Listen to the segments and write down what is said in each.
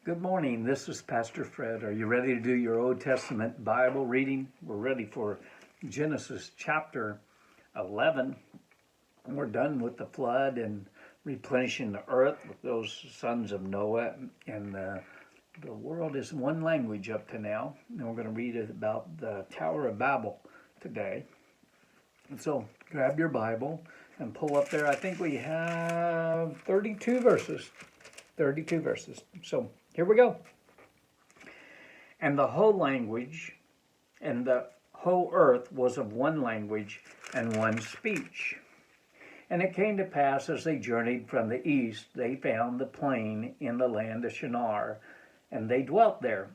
Good morning. This is Pastor Fred. Are you ready to do your Old Testament Bible reading? We're ready for Genesis chapter 11. We're done with the flood and replenishing the earth with those sons of Noah. And the world is one language up to now. And we're going to read about the Tower of Babel today. And so grab your Bible and pull up there. I think we have 32 verses. 32 verses. So here we go. And the whole language and the whole earth was of one language and one speech. And it came to pass as they journeyed from the east, they found the plain in the land of Shinar, and they dwelt there.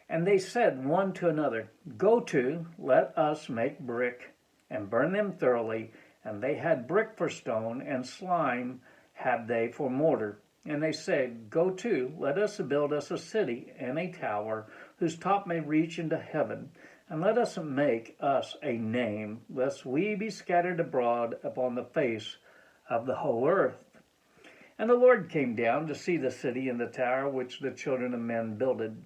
And they said one to another, Go to, let us make brick, and burn them thoroughly. And they had brick for stone, and slime had they for mortar. And they said, Go to, let us build us a city and a tower, whose top may reach into heaven. And let us make us a name, lest we be scattered abroad upon the face of the whole earth. And the Lord came down to see the city and the tower which the children of men builded.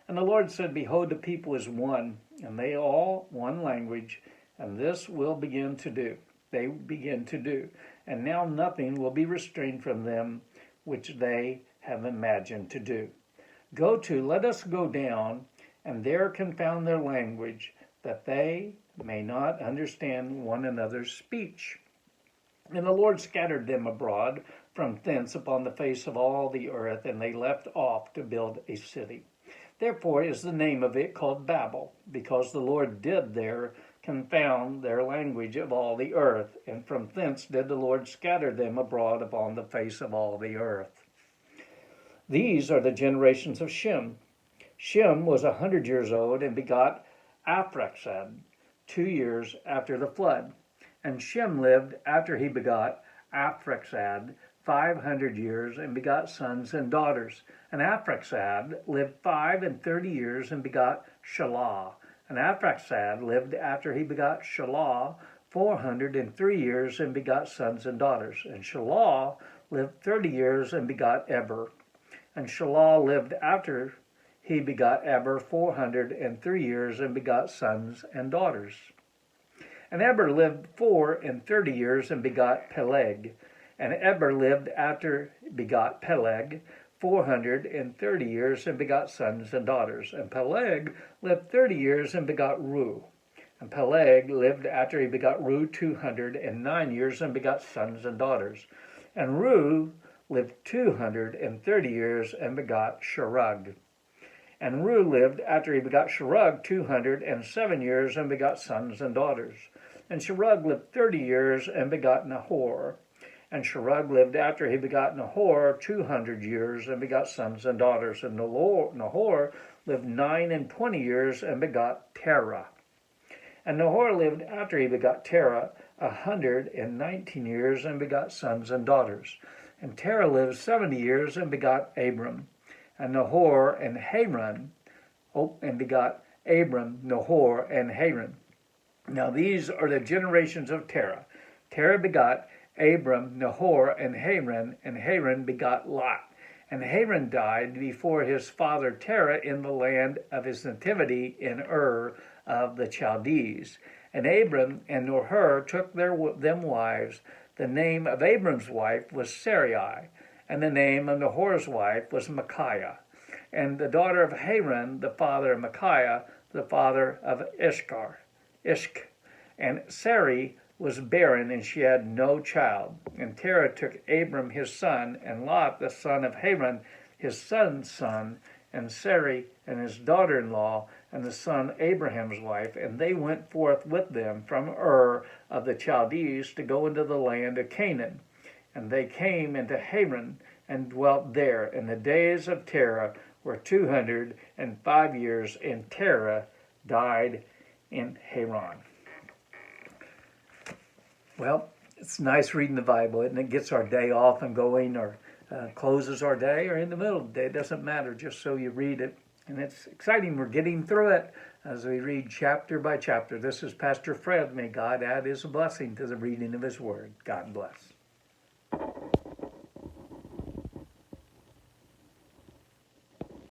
And the Lord said, Behold, the people is one, and they all one language, and this will begin to do. They begin to do. And now nothing will be restrained from them, which they have imagined to do. Go to, let us go down, and there confound their language, that they may not understand one another's speech. And the Lord scattered them abroad from thence upon the face of all the earth, and they left off to build a city. Therefore is the name of it called Babel, because the Lord did there confound their language of all the earth, and from thence did the Lord scatter them abroad upon the face of all the earth. These are the generations of Shem. Shem was 100 years old and begot Arphaxad 2 years after the flood. And Shem lived after he begot Arphaxad 500 years and begot sons and daughters. And Arphaxad lived 35 years and begot Shelah. And Arphaxad lived after he begot Shelah 403 years and begot sons and daughters. And Shelah lived 30 years and begot Eber. And Shelah lived after he begot Eber 403 years and begot sons and daughters. And Eber lived 34 years and begot Peleg. And Eber lived after begot Peleg 430 years and begot sons and daughters. And Peleg lived 30 years and begot Reu. And Peleg lived after he begot Reu 209 years and begot sons and daughters. And Reu lived 230 years and begot Sherug. And Reu lived after he begot Sherug 207 years and begot sons and daughters. And Sherug lived 30 years and begot Nahor. And Sherug lived after he begot Nahor 200 years and begot sons and daughters. And Nahor lived 29 years and begot Terah. And Nahor lived after he begot Terah 119 years and begot sons and daughters. And Terah lived 70 years and begot Abram. And Nahor and Haran, and begot Abram, Nahor, and Haran. Now these are the generations of Terah. Terah begot Abram, Nahor, and Haran begot Lot. And Haran died before his father Terah in the land of his nativity in Ur of the Chaldees. And Abram and Nahor took them wives. The name of Abram's wife was Sarai, and the name of Nahor's wife was Micaiah. And the daughter of Haran, the father of Micaiah, the father of Ishk. And Sarai was barren, and she had no child. And Terah took Abram his son, and Lot the son of Haran his son's son, and Sarai and his daughter-in-law, and the son Abraham's wife, and they went forth with them from Ur of the Chaldees to go into the land of Canaan. And they came into Haran and dwelt there. And the days of Terah were 205 years, and Terah died in Haran. Well, it's nice reading the Bible, and it gets our day off and going, or closes our day, or in the middle of the day. It doesn't matter, just so you read it. And it's exciting. We're getting through it as we read chapter by chapter. This is Pastor Fred. May God add his blessing to the reading of his word. God bless.